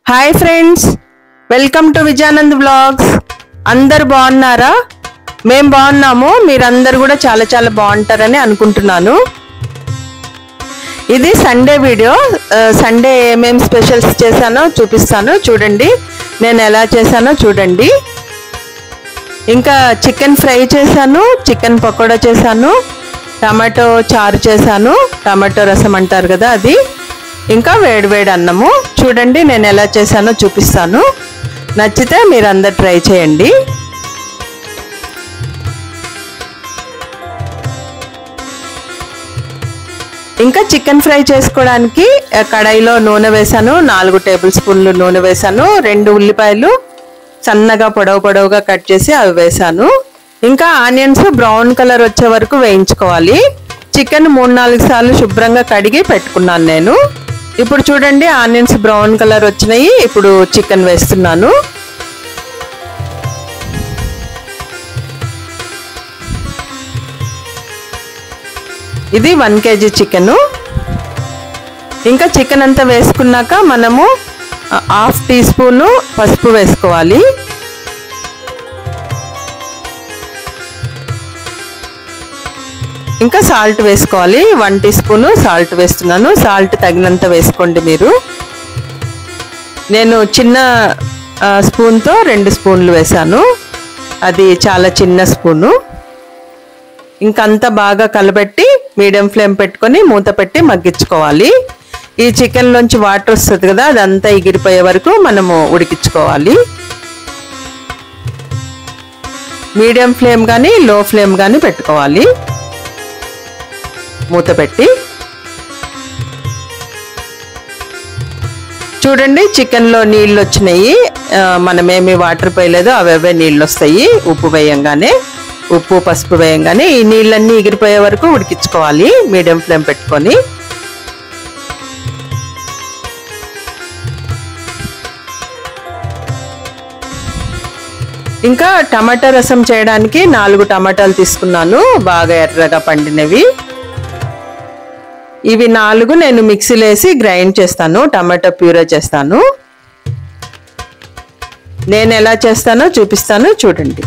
Hi friends, welcome to Vijayanand vlogs. అందరు బాగున్నారా? మేము బాగున్నాము. మీరందరూ కూడా చాలా చాలా బాగుంటారని అనుకుంటున్నాను. ఇది సండే వీడియో. సండే ఏమేమి స్పెషల్స్ చేశానో చూపిస్తాను, చూడండి. నేను ఎలా చేశానో చూడండి. ఇంకా చికెన్ ఫ్రై చేశాను, చికెన్ పకోడా చేశాను, టమాటో చారు చేశాను, టమాటో రసం అంటారు కదా అది, ఇంకా వేడివేడి అన్నము. చూడండి నేను ఎలా చేశానో చూపిస్తాను. నచ్చితే మీరు అందరు ట్రై చేయండి. ఇంకా చికెన్ ఫ్రై చేసుకోవడానికి కడాయిలో నూనె వేసాను, 4 టేబుల్ స్పూన్లు నూనె వేసాను. 2 ఉల్లిపాయలు సన్నగా పొడవుగా కట్ చేసి అవి వేసాను. ఇంకా ఆనియన్స్ బ్రౌన్ కలర్ వచ్చే వరకు వేయించుకోవాలి. చికెన్ 3-4 సార్లు శుభ్రంగా కడిగి పెట్టుకున్నాను నేను. ఇప్పుడు చూడండి ఆనియన్స్ బ్రౌన్ కలర్ వచ్చినాయి. ఇప్పుడు చికెన్ వేస్తున్నాను. ఇది 1 kg చికెన్. ఇంకా చికెన్ అంతా వేసుకున్నాక మనము 1/2 టీ స్పూన్ పసుపు వేసుకోవాలి. ఇంకా సాల్ట్ వేసుకోవాలి. 1 టీ స్పూన్ సాల్ట్ వేస్తున్నాను. సాల్ట్ తగినంత వేసుకోండి మీరు. నేను చిన్న స్పూన్తో 2 స్పూన్లు వేసాను, అది చాలా చిన్న స్పూను. ఇంకంతా బాగా కలబెట్టి మీడియం ఫ్లేమ్ పెట్టుకొని మూత పెట్టి మగ్గించుకోవాలి. ఈ చికెన్లోంచి వాటర్ వస్తుంది కదా, అదంతా ఎగిరిపోయే వరకు మనము ఉడికించుకోవాలి. మీడియం ఫ్లేమ్ కానీ లో ఫ్లేమ్ కానీ పెట్టుకోవాలి. మూత పెట్టి చూడండి చికెన్లో నీళ్ళు వచ్చినాయి. మనమేమి వాటర్ పోయలేదు, అవే నీళ్ళు వస్తాయి. ఉప్పు వేయంగానే, ఉప్పు పసుపు వేయంగానే ఈ నీళ్ళన్నీ ఎగిరిపోయే వరకు ఉడికించుకోవాలి మీడియం ఫ్లేమ్ పెట్టుకొని. ఇంకా టమాటా రసం చేయడానికి 4 టమాటాలు తీసుకున్నాను, బాగా ఎర్రగా పండినవి. ఇవి 4 నేను మిక్సీలో వేసి గ్రైండ్ చేస్తాను, టమాటో ప్యూరే చేస్తాను. నేను ఎలా చేస్తానో చూపిస్తాను చూడండి.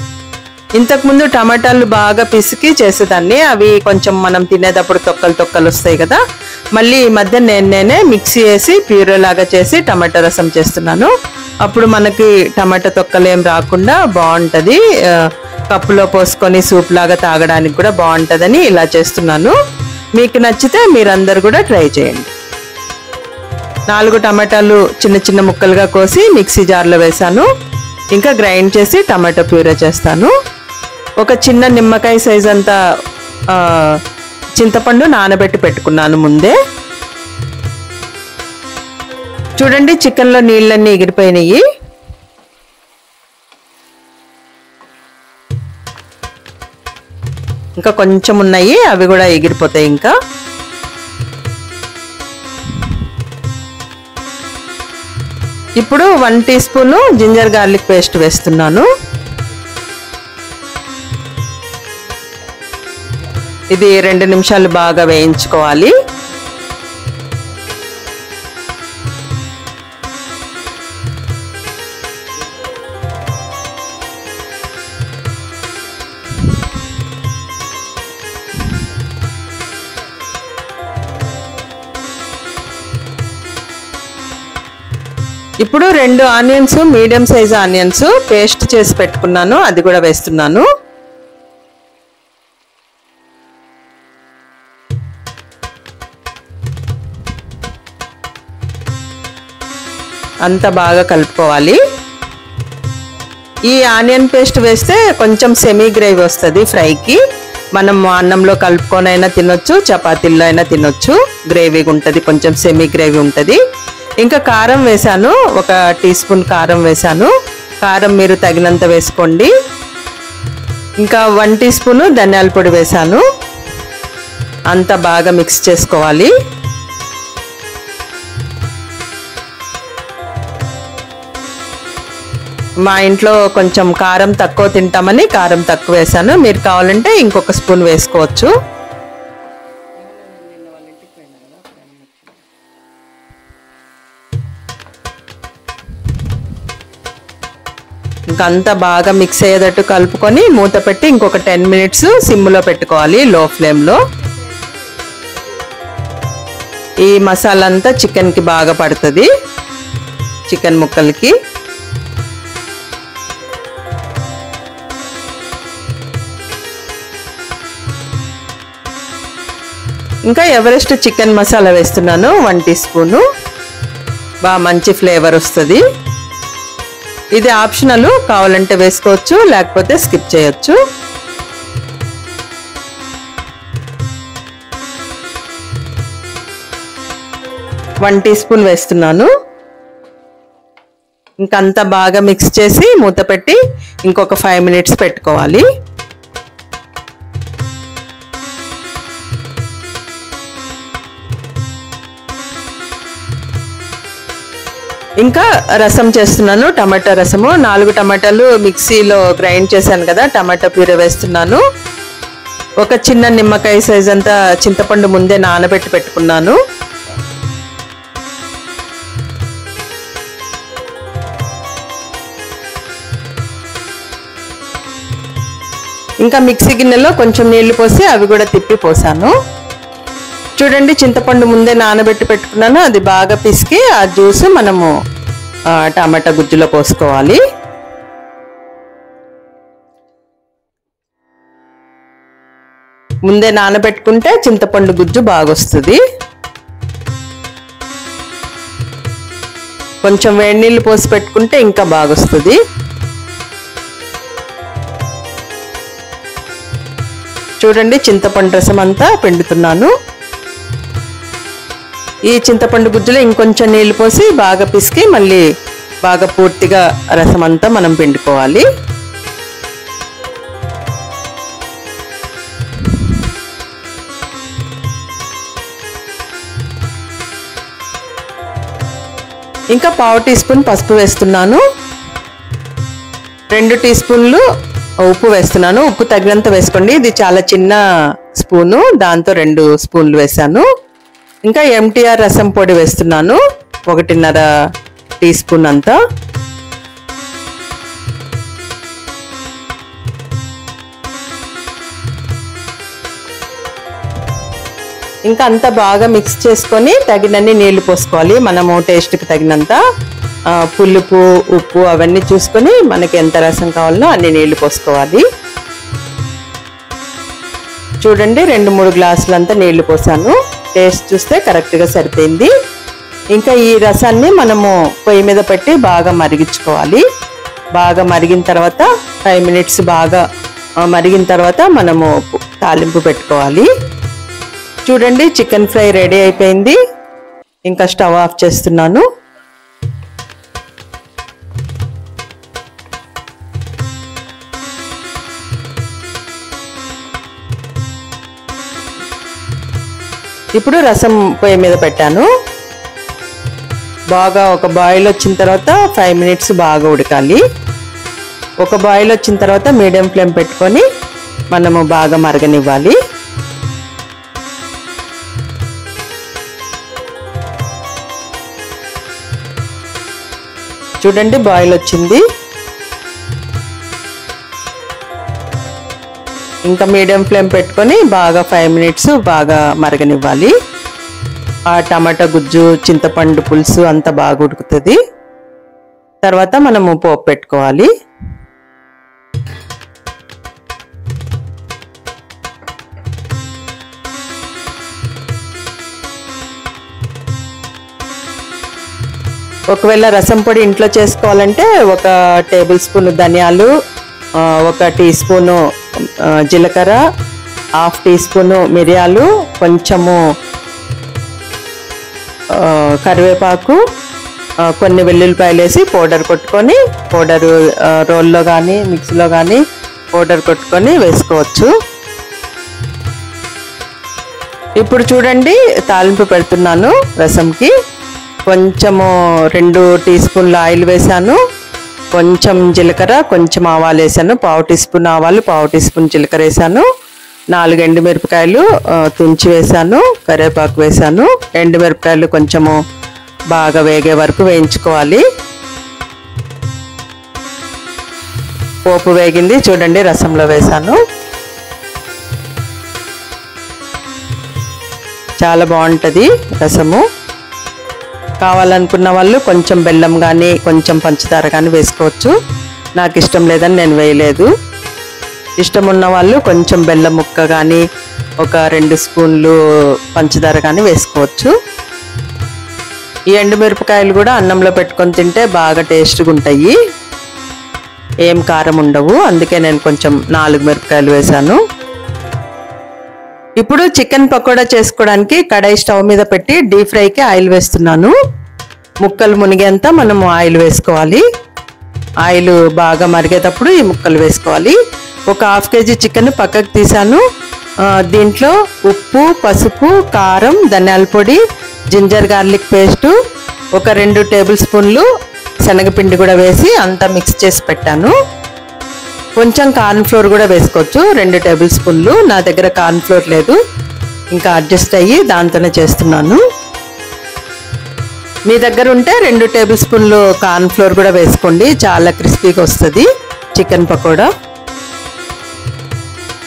ఇంతకుముందు టమాటాలు బాగా పిసికి చేసేదాన్ని, అవి కొంచెం మనం తినేటప్పుడు తొక్కలు వస్తాయి కదా. మళ్ళీ ఈ మధ్య నేనే మిక్సీ వేసి ప్యూరే లాగా చేసి టమాటో రసం చేస్తున్నాను. అప్పుడు మనకి టమాటా తొక్కలు ఏం రాకుండా బాగుంటుంది. కప్పులో పోసుకొని సూప్ లాగా తాగడానికి కూడా బాగుంటుందని ఇలా చేస్తున్నాను. మీకు నచ్చితే మీరందరూ కూడా ట్రై చేయండి. 4 టమాటాలు చిన్న చిన్న ముక్కలుగా కోసి మిక్సీ జార్లో వేసాను. ఇంకా గ్రైండ్ చేసి టమాటో ప్యూరే చేస్తాను. ఒక చిన్న నిమ్మకాయ సైజ్ అంతా చింతపండు నానబెట్టి పెట్టుకున్నాను ముందే. చూడండి చికెన్లో నీళ్ళన్నీ ఎగిరిపోయినాయి. ఇంకా కొంచెం ఉన్నాయి, అవి కూడా ఎగిరిపోతాయి. ఇంకా ఇప్పుడు 1 teaspoon ginger garlic paste వేస్తున్నాను. ఇది 2 నిమిషాలు బాగా వేయించుకోవాలి. ఇప్పుడు 2 onions, medium size onions paste చేసి పెట్టుకున్నాను, అది కూడా వేస్తున్నాను. అంతా బాగా కలుపుకోవాలి. ఈ ఆనియన్ పేస్ట్ వేస్తే కొంచెం సెమీ గ్రేవీ వస్తుంది ఫ్రైకి. మనం అన్నంలో కలుపుకొనైనా తినొచ్చు, చపాతీల్లో అయినా తినొచ్చు. గ్రేవీగా ఉంటుంది, కొంచెం సెమీ గ్రేవీ ఉంటుంది. ఇంకా కారం వేసాను, 1 టీ స్పూన్ కారం వేసాను. కారం మీరు తగినంత వేసుకోండి. ఇంకా 1 టీ స్పూన్ ధనియాల పొడి వేసాను. అంతా బాగా మిక్స్ చేసుకోవాలి. మా ఇంట్లో కొంచెం కారం తక్కువ తింటామని కారం తక్కువ వేసాను. మీరు కావాలంటే ఇంకొక స్పూన్ వేసుకోవచ్చు. ఇంకా అంతా బాగా మిక్స్ అయ్యేటట్టు కలుపుకొని మూత పెట్టి ఇంకొక 10 మినిట్స్ సిమ్లో పెట్టుకోవాలి, లో ఫ్లేమ్లో. ఈ మసాలా అంతా చికెన్కి బాగా పడుతుంది, చికెన్ ముక్కలకి. ఇంకా ఎవరెస్ట్ చికెన్ మసాలా వేస్తున్నాను 1 టీ స్పూను. బాగా మంచి ఫ్లేవర్ వస్తుంది. ఇది ఆప్షనల్, కావాలంటే వేసుకోవచ్చు, లేకపోతే స్కిప్ చేయొచ్చు. వన్ టీ స్పూన్ వేస్తున్నాను. ఇంకంతా బాగా మిక్స్ చేసి మూత పెట్టి ఇంకొక 5 మినిట్స్ పెట్టుకోవాలి. ఇంకా రసం చేస్తున్నాను, టమాటా రసము. 4 టమాటాలు మిక్సీలో గ్రైండ్ చేశాను కదా, టమాటా ప్యూరీ వేస్తున్నాను. ఒక చిన్న నిమ్మకాయ సైజ్ అంతా చింతపండు ముందే నానబెట్టి పెట్టుకున్నాను. ఇంకా మిక్సీ గిన్నెలో కొంచెం నీళ్లు పోసి అవి కూడా తిప్పి పోసాను. చూడండి, చింతపండు ముందే నానబెట్టి పెట్టుకున్నాను. అది బాగా పిసికి ఆ జ్యూస్ మనము టమాటా గుజ్జులో పోసుకోవాలి. ముందే నానబెట్టుకుంటే చింతపండు గుజ్జు బాగా వస్తుంది. కొంచెం వేడి నీళ్ళు పోసి పెట్టుకుంటే ఇంకా బాగా వస్తుంది. చూడండి, చింతపండు రసం అంతా పిండుతున్నాను. ఈ చింతపండు గుజ్జులో ఇంకొంచెం నీళ్లు పోసి బాగా పిసికి మళ్ళీ బాగా పూర్తిగా రసం అంతా మనం పిండుకోవాలి. ఇంకా 1/2 టీ స్పూన్ పసుపు వేస్తున్నాను. 2 టీ స్పూన్లు ఉప్పు వేస్తున్నాను. ఉప్పు తగినంత వేసుకోండి, ఇది చాలా చిన్న స్పూను, దాంతో 2 స్పూన్లు వేసాను. ఇంకా ఎంటీఆర్ రసం పొడి వేస్తున్నాను, 1.5 టీ స్పూన్ అంతా. ఇంకా అంతా బాగా మిక్స్ చేసుకొని తగినన్ని నీళ్లు పోసుకోవాలి. మనము టేస్ట్కి తగినంత పులుపు, ఉప్పు అవన్నీ చూసుకొని మనకి ఎంత రసం కావాలో అన్ని నీళ్లు పోసుకోవాలి. చూడండి, 2-3 గ్లాసులంతా నీళ్లు పోసాను. టేస్ట్ చూస్తే కరెక్ట్గా సరిపోయింది. ఇంకా ఈ రసాన్ని మనము పొయ్యి మీద పెట్టి బాగా మరిగించుకోవాలి. బాగా మరిగిన తర్వాత 5 మినిట్స్ బాగా మరిగిన తర్వాత మనము తాలింపు పెట్టుకోవాలి. చూడండి, చికెన్ ఫ్రై రెడీ అయిపోయింది. ఇంకా స్టవ్ ఆఫ్ చేస్తున్నాను. ఇప్పుడు రసం పొయ్యి మీద పెట్టాను. బాగా ఒక బాయిల్ వచ్చిన తర్వాత 5 మినిట్స్ బాగా ఉడకాలి. ఒక బాయిల్ వచ్చిన తర్వాత మీడియం ఫ్లేమ్ పెట్టుకొని మనము బాగా మరగనివ్వాలి. చూడండి, బాయిల్ వచ్చింది. ఇంకా మీడియం ఫ్లేమ్ పెట్టుకొని బాగా 5 మినిట్స్ బాగా మరగనివ్వాలి. ఆ టమాటా గుజ్జు, చింతపండు పులుసు అంతా బాగా ఉడుకుతుంది. తర్వాత మనము పోపు పెట్టుకోవాలి. ఒకవేళ రసం పొడి ఇంట్లో చేసుకోవాలంటే 1 టేబుల్ స్పూన్ ధనియాలు, 1 టీ స్పూను జీలకర్ర, 1/2 టీ స్పూను మిరియాలు, కొంచెము కరివేపాకు, కొన్ని వెల్లుల్లిపాయలు వేసి పౌడర్ కొట్టుకొని, పౌడరు రోల్లో కానీ మిక్సీలో కానీ పౌడర్ కొట్టుకొని వేసుకోవచ్చు. ఇప్పుడు చూడండి, తాలింపు పెడుతున్నాను రసంకి. కొంచెము 2 టీ స్పూన్ల ఆయిల్ వేసాను, కొంచెం జీలకర్ర, కొంచెం ఆవాలు వేసాను. 1/2 టీ స్పూన్ ఆవాలు, 1/2 టీ స్పూన్ జీలకర్ర వేసాను. 4 ఎండుమిరపకాయలు తుంచి వేసాను, కరివేపాకు వేసాను. ఎండుమిరపకాయలు కొంచెము బాగా వేగే వరకు వేయించుకోవాలి. పోపు వేగింది చూడండి, రసంలో వేసాను. చాలా బాగుంటుంది రసము. కావాలనుకున్న వాళ్ళు కొంచెం బెల్లం కానీ కొంచెం పంచదార కానీ వేసుకోవచ్చు. నాకు ఇష్టం లేదని నేను వేయలేదు. ఇష్టం ఉన్న వాళ్ళు కొంచెం బెల్లం ముక్క కానీ ఒక 2 స్పూన్లు పంచదార కానీ వేసుకోవచ్చు. ఈ ఎండుమిరపకాయలు కూడా అన్నంలో పెట్టుకొని తింటే బాగా టేస్ట్గా ఉంటాయి, ఏం కారం ఉండవు. అందుకే నేను కొంచెం 4 మిరపకాయలు వేసాను. ఇప్పుడు చికెన్ పకోడా చేసుకోవడానికి కడాయి స్టవ్ మీద పెట్టి డీప్ ఫ్రైకి ఆయిల్ వేస్తున్నాను. ముక్కలు మునిగేంత మనము ఆయిల్ వేసుకోవాలి. ఆయిల్ బాగా మరిగేటప్పుడు ఈ ముక్కలు వేసుకోవాలి. ఒక 1/2 కేజీ చికెన్ పక్కకు తీసాను. దీంట్లో ఉప్పు, పసుపు, కారం, ధనియాల పొడి, జింజర్ గార్లిక్ పేస్టు, ఒక 2 టేబుల్ స్పూన్లు శనగపిండి కూడా వేసి అంతా మిక్స్ చేసి పెట్టాను. కొంచెం కార్న్ ఫ్లోర్ కూడా వేసుకోవచ్చు, 2 టేబుల్ స్పూన్లు. నా దగ్గర కార్న్ ఫ్లోర్ లేదు, ఇంకా అడ్జస్ట్ అయ్యి దాంతోనే చేస్తున్నాను. మీ దగ్గర ఉంటే 2 టేబుల్ స్పూన్లు కార్న్ ఫ్లోర్ కూడా వేసుకోండి, చాలా క్రిస్పీగా వస్తుంది చికెన్ పకోడా.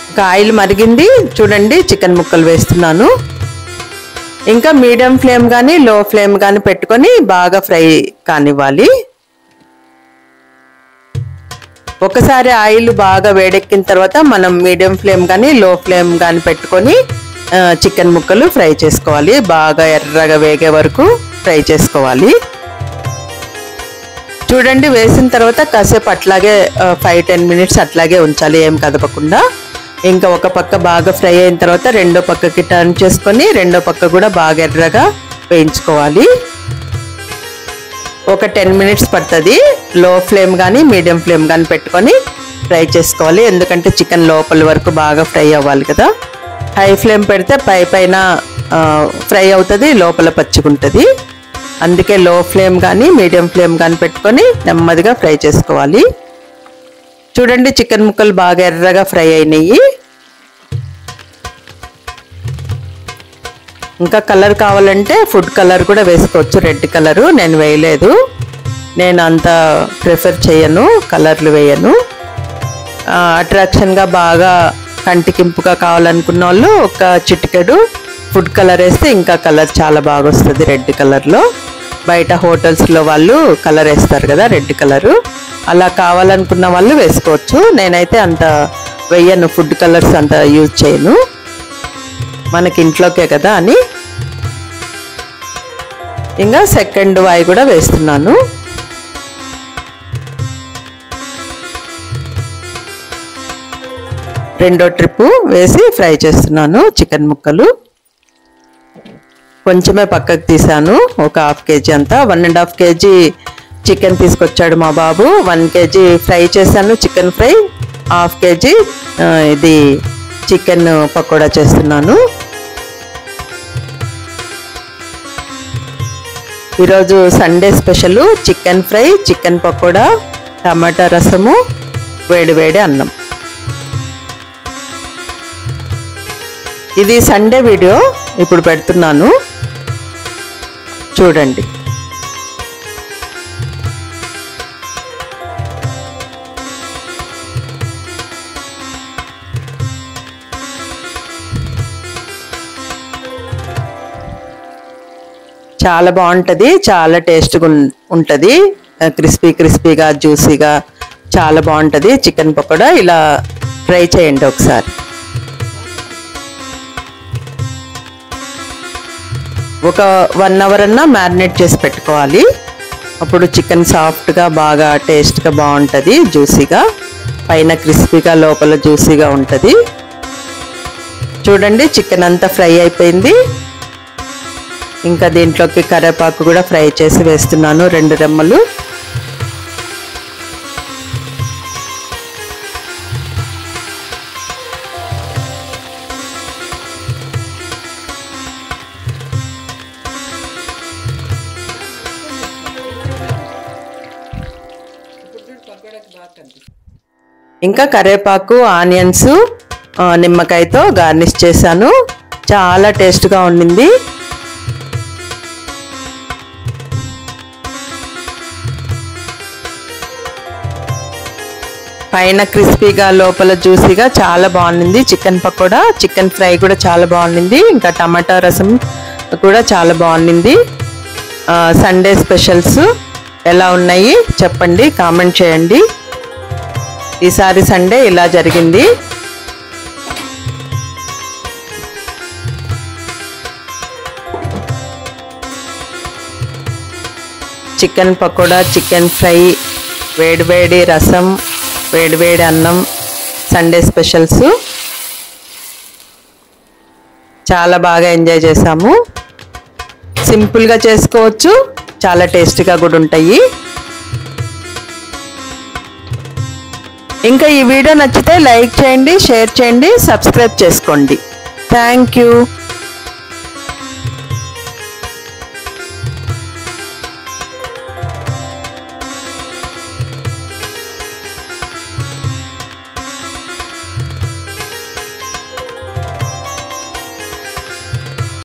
ఇంకా ఆయిల్ మరిగింది చూడండి, చికెన్ ముక్కలు వేస్తున్నాను. ఇంకా మీడియం ఫ్లేమ్ కానీ లో ఫ్లేమ్ కానీ పెట్టుకొని బాగా ఫ్రై కానివ్వాలి. ఒకసారి ఆయిల్ బాగా వేడెక్కిన తర్వాత మనం మీడియం ఫ్లేమ్ కానీ లో ఫ్లేమ్ కానీ పెట్టుకొని చికెన్ ముక్కలు ఫ్రై చేసుకోవాలి. బాగా ఎర్రగా వేగే వరకు ఫ్రై చేసుకోవాలి. చూడండి, వేసిన తర్వాత కాసేపు అట్లాగే 5-10 మినిట్స్ అట్లాగే ఉంచాలి, ఏం కదపకుండా. ఇంకా ఒక పక్క బాగా ఫ్రై అయిన తర్వాత రెండో పక్కకి టర్న్ చేసుకొని రెండో పక్క కూడా బాగా ఎర్రగా వేయించుకోవాలి. ఒక 10 మినిట్స్ పడుతుంది. లో ఫ్లేమ్ కానీ మీడియం ఫ్లేమ్ కానీ పెట్టుకొని ఫ్రై చేసుకోవాలి, ఎందుకంటే చికెన్ లోపల వరకు బాగా ఫ్రై అవ్వాలి కదా. హై ఫ్లేమ్ పెడితే పైన ఫ్రై అవుతుంది, లోపల పచ్చిగుంటుంది. అందుకే లో ఫ్లేమ్ కానీ మీడియం ఫ్లేమ్ కానీ పెట్టుకొని నెమ్మదిగా ఫ్రై చేసుకోవాలి. చూడండి, చికెన్ ముక్కలు బాగా ఎర్రగా ఫ్రై అయినాయి. ఇంకా కలర్ కావాలంటే ఫుడ్ కలర్ కూడా వేసుకోవచ్చు, రెడ్ కలరు. నేను వేయలేదు, నేను అంత ప్రిఫర్ చేయను, కలర్లు వేయను. అట్రాక్షన్గా బాగా కంటికింపుగా కావాలనుకున్న వాళ్ళు ఒక చిటికెడు ఫుడ్ కలర్ వేస్తే ఇంకా కలర్ చాలా బాగా వస్తుంది రెడ్ కలర్లో. బయట హోటల్స్లో వాళ్ళు కలర్ వేస్తారు కదా రెడ్ కలరు, అలా కావాలనుకున్న వాళ్ళు వేసుకోవచ్చు. నేనైతే అంత వేయను, ఫుడ్ కలర్స్ అంత యూజ్ చేయను, మనకి ఇంట్లోకే కదా అని. ఇంకా సెకండ్ వాయి కూడా వేస్తున్నాను. రెండో ట్రిప్పు వేసి ఫ్రై చేస్తున్నాను చికెన్ ముక్కలు. కొంచెమే పక్కకు తీసాను, ఒక 1/2 కేజీ అంతా. 1.5 కేజీ చికెన్ తీసుకొచ్చాడు మా బాబు. 1 కేజీ ఫ్రై చేశాను, చికెన్ ఫ్రై. 1/2 కేజీ ఇది చికెన్ పకోడా చేస్తున్నాను. ఈరోజు Sunday special chicken fry, chicken pakoda, టమాటా రసము, వేడి వేడి అన్నం. ఇది సండే వీడియో ఇప్పుడు పెడుతున్నాను, చూడండి. చాలా బాగుంటుంది, చాలా టేస్ట్గా ఉంటుంది, క్రిస్పీగా జ్యూసీగా చాలా బాగుంటుంది చికెన్ పకోడా. ఇలా ట్రై చేయండి ఒకసారి. ఒక 1 అవర్ అన్నా మ్యారినేట్ చేసి పెట్టుకోవాలి, అప్పుడు చికెన్ సాఫ్ట్గా బాగా టేస్ట్గా బాగుంటుంది, జ్యూసీగా, పైన క్రిస్పీగా లోపల జ్యూసీగా ఉంటుంది. చూడండి, చికెన్ అంతా ఫ్రై అయిపోయింది. ఇంకా దీంట్లోకి కరివేపాకు కూడా ఫ్రై చేసి వేస్తున్నాను, 2 రెమ్మలు. ఇంకా కరివేపాకు, ఆనియన్స్, నిమ్మకాయతో గార్నిష్ చేశాను, చాలా టేస్ట్గా ఉండింది. పైన క్రిస్పీగా లోపల జ్యూసీగా చాలా బాగుంది చికెన్ పకోడా. చికెన్ ఫ్రై కూడా చాలా బాగుంది. ఇంకా టమాటా రసం కూడా చాలా బాగుంది. సండే స్పెషల్స్ ఎలా ఉన్నాయి చెప్పండి, కామెంట్ చేయండి. ఈసారి సండే ఇలా జరిగింది. చికెన్ పకోడా, చికెన్ ఫ్రై, వేడివేడి రసం, వేడివేడి అన్నం, సండే స్పెషల్స్ చాలా బాగా ఎంజాయ్ చేసాము. సింపుల్గా చేసుకోవచ్చు, చాలా టేస్టీగా కూడా ఉంటాయి. ఇంకా ఈ వీడియో నచ్చితే లైక్ చేయండి, షేర్ చేయండి, సబ్స్క్రైబ్ చేసుకోండి. Thank you.